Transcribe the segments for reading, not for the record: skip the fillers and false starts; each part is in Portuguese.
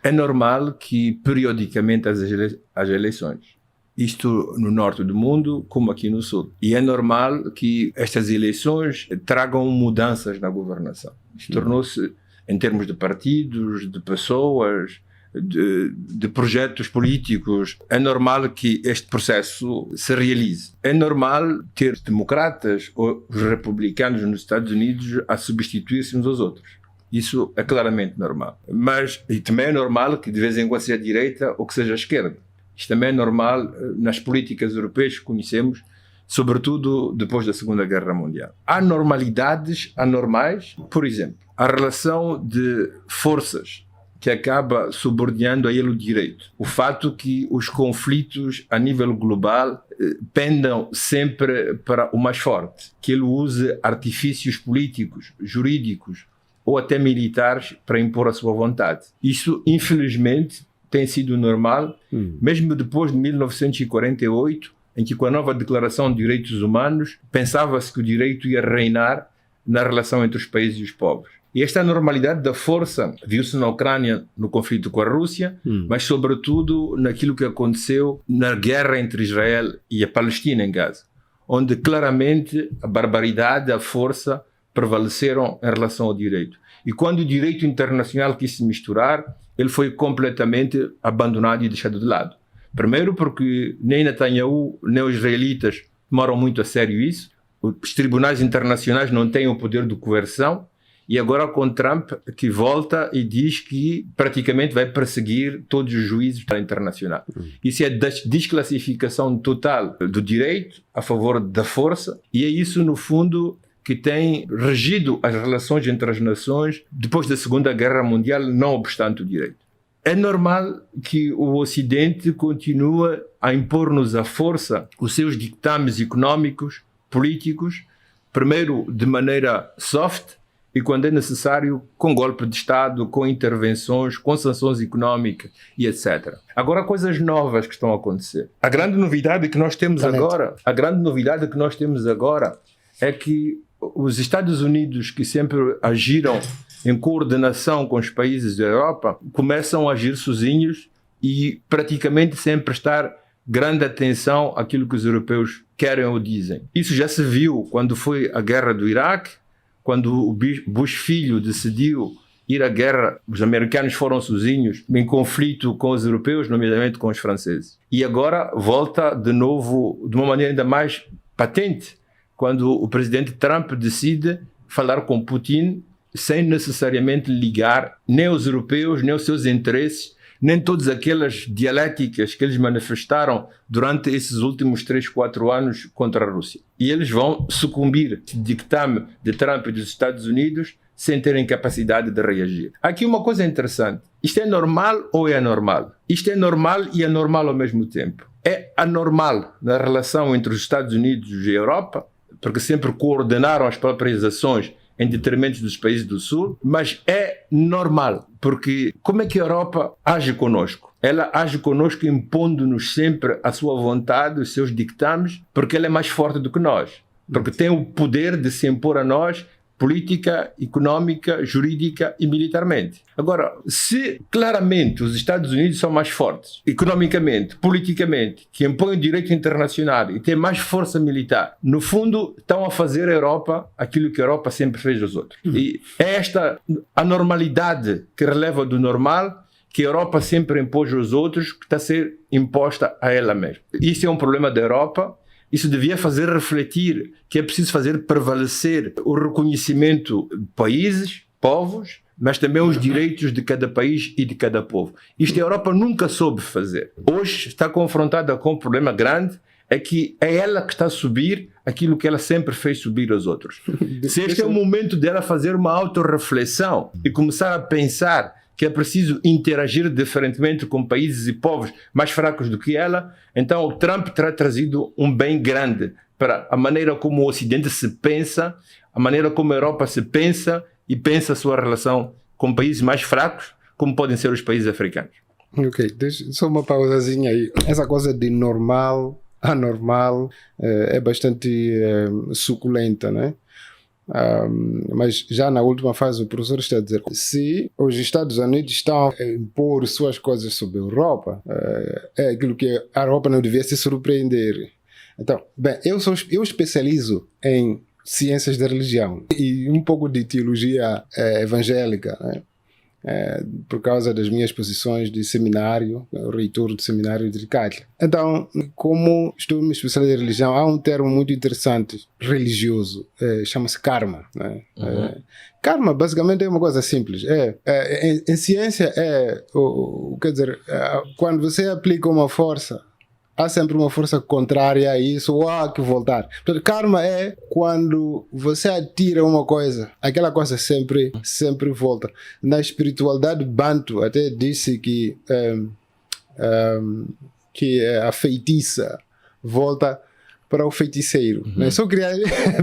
É normal que, periodicamente, haja eleições. Isto no norte do mundo, como aqui no sul. E é normal que estas eleições tragam mudanças na governação. Isto tornou-se, em termos de partidos, de pessoas, de projetos políticos, é normal que este processo se realize. É normal ter democratas ou os republicanos nos Estados Unidos a substituir-se uns aos outros. Isso é claramente normal. Mas e também é normal que de vez em quando seja a direita ou que seja a esquerda. Isto também é normal nas políticas europeias que conhecemos, sobretudo depois da Segunda Guerra Mundial. Há normalidades anormais, por exemplo, a relação de forças que acaba subordinando a ele o direito. O fato que os conflitos a nível global pendam sempre para o mais forte, que ele use artifícios políticos, jurídicos ou até militares para impor a sua vontade. Isso, infelizmente, tem sido normal, mesmo depois de 1948, em que com a nova Declaração de Direitos Humanos pensava-se que o direito ia reinar na relação entre os países e os povos. E esta normalidade da força viu-se na Ucrânia no conflito com a Rússia, mas sobretudo naquilo que aconteceu na guerra entre Israel e a Palestina em Gaza, onde claramente a barbaridade, a força prevaleceram em relação ao direito. E quando o direito internacional quis se misturar, ele foi completamente abandonado e deixado de lado. Primeiro porque nem Netanyahu, nem os israelitas tomaram muito a sério isso. Os tribunais internacionais não têm o poder de coerção. E agora com Trump que volta e diz que praticamente vai perseguir todos os juízes internacionais. Isso é desclassificação total do direito a favor da força. E é isso, no fundo, que tem regido as relações entre as nações depois da Segunda Guerra Mundial, não obstante o direito. É normal que o Ocidente continue a impor-nos à força os seus ditames económicos, políticos, primeiro de maneira soft e, quando é necessário, com golpe de Estado, com intervenções, com sanções económicas e etc. Agora, coisas novas que estão a acontecer. A grande novidade que nós temos agora é que os Estados Unidos, que sempre agiram em coordenação com os países da Europa, começam a agir sozinhos e praticamente sem prestar grande atenção àquilo que os europeus querem ou dizem. Isso já se viu quando foi a guerra do Iraque, quando o Bush filho decidiu ir à guerra, os americanos foram sozinhos em conflito com os europeus, nomeadamente com os franceses. E agora volta de novo de uma maneira ainda mais patente, quando o presidente Trump decide falar com Putin sem necessariamente ligar nem os europeus, nem os seus interesses, nem todas aquelas dialéticas que eles manifestaram durante esses últimos 3, 4 anos contra a Rússia. E eles vão sucumbir ao dictame de Trump e dos Estados Unidos sem terem capacidade de reagir. Aqui uma coisa interessante. Isto é normal ou é anormal? Isto é normal e anormal ao mesmo tempo. É anormal na relação entre os Estados Unidos e a Europa, porque sempre coordenaram as próprias ações em detrimento dos países do Sul, mas é normal, porque como é que a Europa age conosco? Ela age conosco impondo-nos sempre a sua vontade, os seus dictames, porque ela é mais forte do que nós, porque tem o poder de se impor a nós política, económica, jurídica e militarmente. Agora, se claramente os Estados Unidos são mais fortes, economicamente, politicamente, que impõem o direito internacional e têm mais força militar, no fundo estão a fazer a Europa aquilo que a Europa sempre fez aos outros. E é esta anormalidade que releva do normal que a Europa sempre impôs aos outros, que está a ser imposta a ela mesma. Isso é um problema da Europa. Isso devia fazer refletir que é preciso fazer prevalecer o reconhecimento de países, povos, mas também os direitos de cada país e de cada povo. Isto a Europa nunca soube fazer. Hoje está confrontada com um problema grande, é que é ela que está a subir aquilo que ela sempre fez subir aos outros. Se este é o momento dela fazer uma autorreflexão e começar a pensar que é preciso interagir diferentemente com países e povos mais fracos do que ela, então o Trump terá trazido um bem grande para a maneira como o Ocidente se pensa, a maneira como a Europa se pensa e pensa a sua relação com países mais fracos, como podem ser os países africanos. Ok, deixa só uma pausazinha aí. Essa coisa de normal, anormal, é bastante suculenta, né? Mas já na última fase o professor está a dizer que se os Estados Unidos estão a impor suas coisas sobre a Europa, é aquilo que a Europa não devia se surpreender. Então, bem, eu especializo em ciências da religião e um pouco de teologia evangélica, né? Por causa das minhas posições de seminário, reitor do seminário de Cátedra. Então, como estou me especializando em religião, há um termo muito interessante, religioso, chama-se karma, né? Karma, basicamente, é uma coisa simples. Em ciência, quer dizer, quando você aplica uma força, há sempre uma força contrária a isso, ou há que voltar. Portanto, karma é quando você atira uma coisa, aquela coisa sempre volta. Na espiritualidade Bantu até disse que a feitiça volta para o feiticeiro. Né? Só queria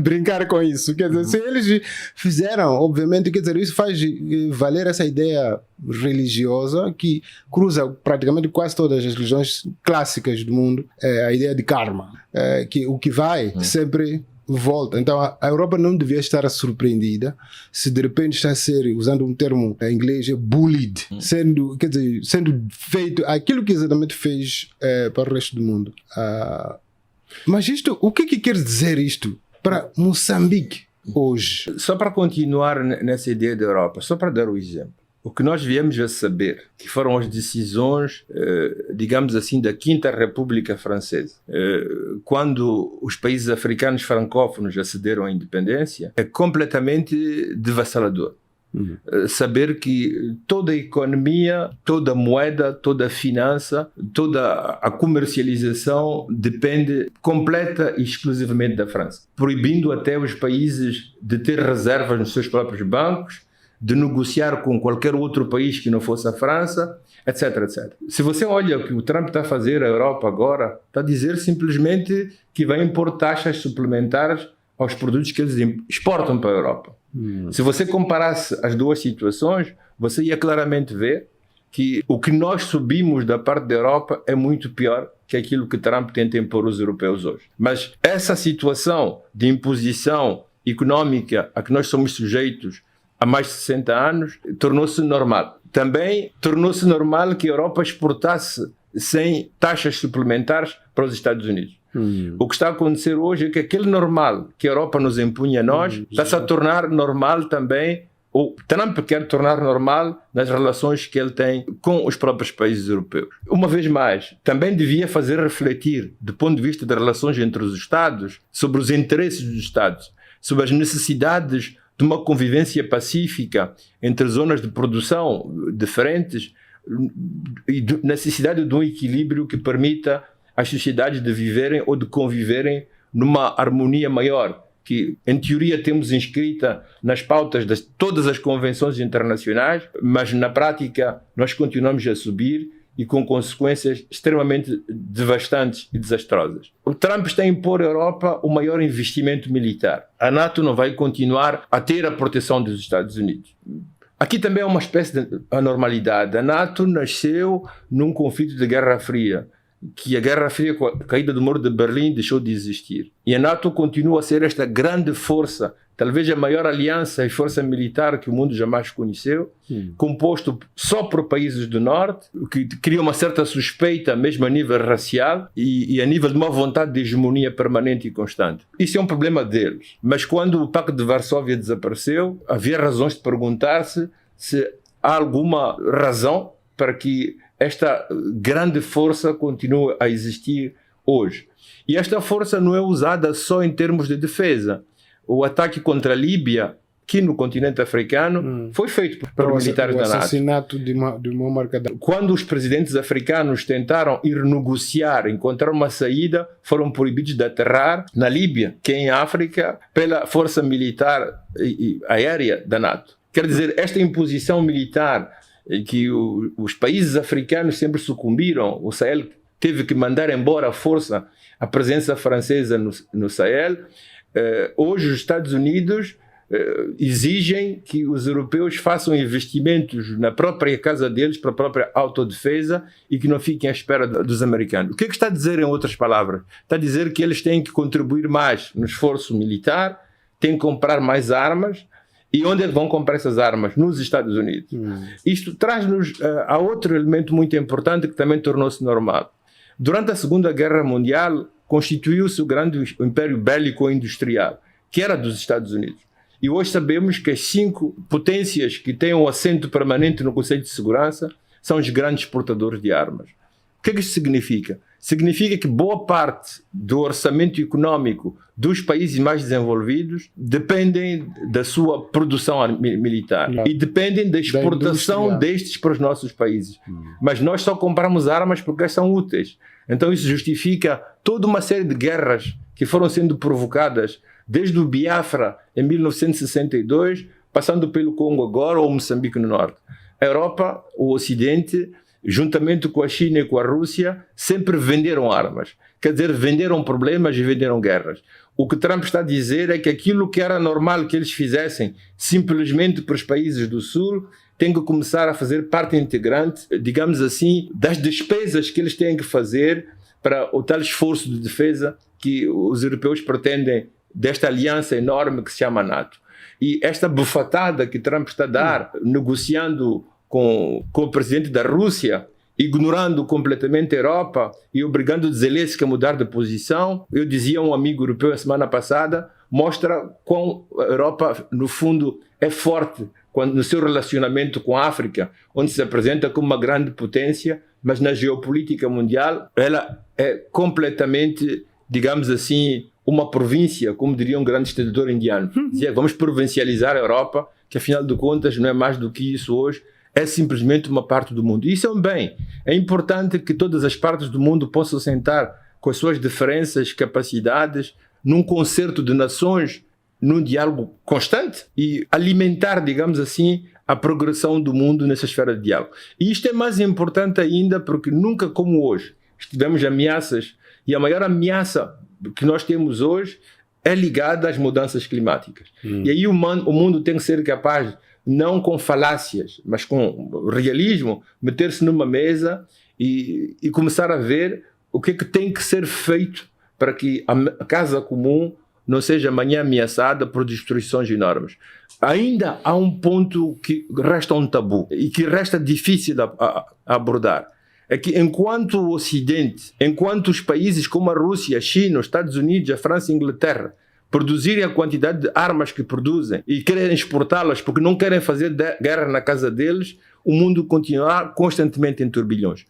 brincar com isso. Quer dizer, se eles fizeram, obviamente, quer dizer, isso faz valer essa ideia religiosa que cruza praticamente quase todas as religiões clássicas do mundo, a ideia de karma, que o que vai sempre volta. Então a Europa não devia estar surpreendida se de repente está a ser, usando um termo em inglês, bullied, sendo feito aquilo que exatamente fez para o resto do mundo. Mas isto, o que quer dizer isto para Moçambique hoje? Só para continuar nessa ideia da Europa, só para dar o exemplo. O que nós viemos a saber, que foram as decisões, digamos assim, da Quinta República Francesa, quando os países africanos francófonos acederam à independência, é completamente devassalador. Saber que toda a economia, toda a moeda, toda a finança, toda a comercialização depende completa e exclusivamente da França, proibindo até os países de ter reservas nos seus próprios bancos, de negociar com qualquer outro país que não fosse a França, etc, etc. Se você olha o que o Trump está a fazer à Europa agora, está a dizer simplesmente que vai impor taxas suplementares aos produtos que eles exportam para a Europa. Se você comparasse as duas situações, você ia claramente ver que o que nós subimos da parte da Europa é muito pior que aquilo que Trump tenta impor aos europeus hoje. Mas essa situação de imposição económica a que nós somos sujeitos há mais de 60 anos tornou-se normal. Também tornou-se normal que a Europa exportasse sem taxas suplementares para os Estados Unidos. O que está a acontecer hoje é que aquele normal que a Europa nos impunha a nós está-se a tornar normal também. O Trump quer tornar normal nas relações que ele tem com os próprios países europeus. Uma vez mais, também devia fazer refletir, do ponto de vista das relações entre os Estados, sobre os interesses dos Estados, sobre as necessidades de uma convivência pacífica entre zonas de produção diferentes e necessidade de um equilíbrio que permita às sociedades de viverem ou de conviverem numa harmonia maior, que em teoria temos inscrita nas pautas de todas as convenções internacionais, mas na prática nós continuamos a subir e com consequências extremamente devastantes e desastrosas. O Trump está a impor à Europa o maior investimento militar. A NATO não vai continuar a ter a proteção dos Estados Unidos. Aqui também é uma espécie de anormalidade. A NATO nasceu num conflito de Guerra Fria, que a Guerra Fria, com a caída do Muro de Berlim, deixou de existir. E a NATO continua a ser esta grande força, talvez a maior aliança e força militar que o mundo jamais conheceu, composto só por países do Norte, o que cria uma certa suspeita, mesmo a nível racial, e a nível de uma vontade de hegemonia permanente e constante. Isso é um problema deles. Mas quando o Pacto de Varsóvia desapareceu, havia razões de perguntar-se se há alguma razão para que esta grande força continua a existir hoje. E esta força não é usada só em termos de defesa. O ataque contra a Líbia, aqui no continente africano, foi feito por militares da NATO. O assassinato de Muammar Gaddafi. Quando os presidentes africanos tentaram ir negociar, encontrar uma saída, foram proibidos de aterrar na Líbia, que é em África, pela força militar e aérea da NATO. Quer dizer, esta imposição militar que os países africanos sempre sucumbiram, o Sahel teve que mandar embora à força a presença francesa no Sahel. Hoje os Estados Unidos exigem que os europeus façam investimentos na própria casa deles, para a própria autodefesa, e que não fiquem à espera dos americanos. O que está a dizer, em outras palavras? Está a dizer que eles têm que contribuir mais no esforço militar, têm que comprar mais armas. E onde é que vão comprar essas armas? Nos Estados Unidos. Isto traz-nos a outro elemento muito importante que também tornou-se normal. Durante a Segunda Guerra Mundial, constituiu-se o grande império bélico-industrial, que era dos Estados Unidos. E hoje sabemos que as 5 potências que têm um assento permanente no Conselho de Segurança são os grandes exportadores de armas. O que é que isto significa? Significa que boa parte do orçamento econômico dos países mais desenvolvidos dependem da sua produção militar e dependem da exportação destes para os nossos países. Mas nós só compramos armas porque elas são úteis. Então isso justifica toda uma série de guerras que foram sendo provocadas desde o Biafra em 1962, passando pelo Congo agora ou Moçambique no Norte. A Europa, o Ocidente, juntamente com a China e com a Rússia, sempre venderam armas. Quer dizer, venderam problemas e venderam guerras. O que Trump está a dizer é que aquilo que era normal que eles fizessem simplesmente para os países do Sul tem que começar a fazer parte integrante, digamos assim, das despesas que eles têm que fazer para o tal esforço de defesa que os europeus pretendem desta aliança enorme que se chama NATO. E esta bufatada que Trump está a dar, negociando com o presidente da Rússia, ignorando completamente a Europa e obrigando Zelensky a mudar de posição. Eu dizia a um amigo europeu a semana passada, mostra como a Europa, no fundo, é forte no seu relacionamento com a África, onde se apresenta como uma grande potência, mas na geopolítica mundial ela é completamente, digamos assim, uma província, como diria um grande estudador indiano. Dizia, vamos provincializar a Europa, que afinal de contas não é mais do que isso hoje, é simplesmente uma parte do mundo. Isso é um bem. É importante que todas as partes do mundo possam sentar com as suas diferenças, capacidades, num concerto de nações, num diálogo constante e alimentar, digamos assim, a progressão do mundo nessa esfera de diálogo. E isto é mais importante ainda porque nunca como hoje tivemos ameaças, e a maior ameaça que nós temos hoje é ligada às mudanças climáticas. E aí o mundo tem que ser capaz, não com falácias, mas com realismo, meter-se numa mesa e começar a ver o que é que tem que ser feito para que a casa comum não seja amanhã ameaçada por destruições enormes. Ainda há um ponto que resta um tabu e que resta difícil a abordar. É que enquanto o Ocidente, enquanto os países como a Rússia, a China, os Estados Unidos, a França e a Inglaterra produzirem a quantidade de armas que produzem e querem exportá-las porque não querem fazer guerra na casa deles, o mundo continuará constantemente em turbilhões.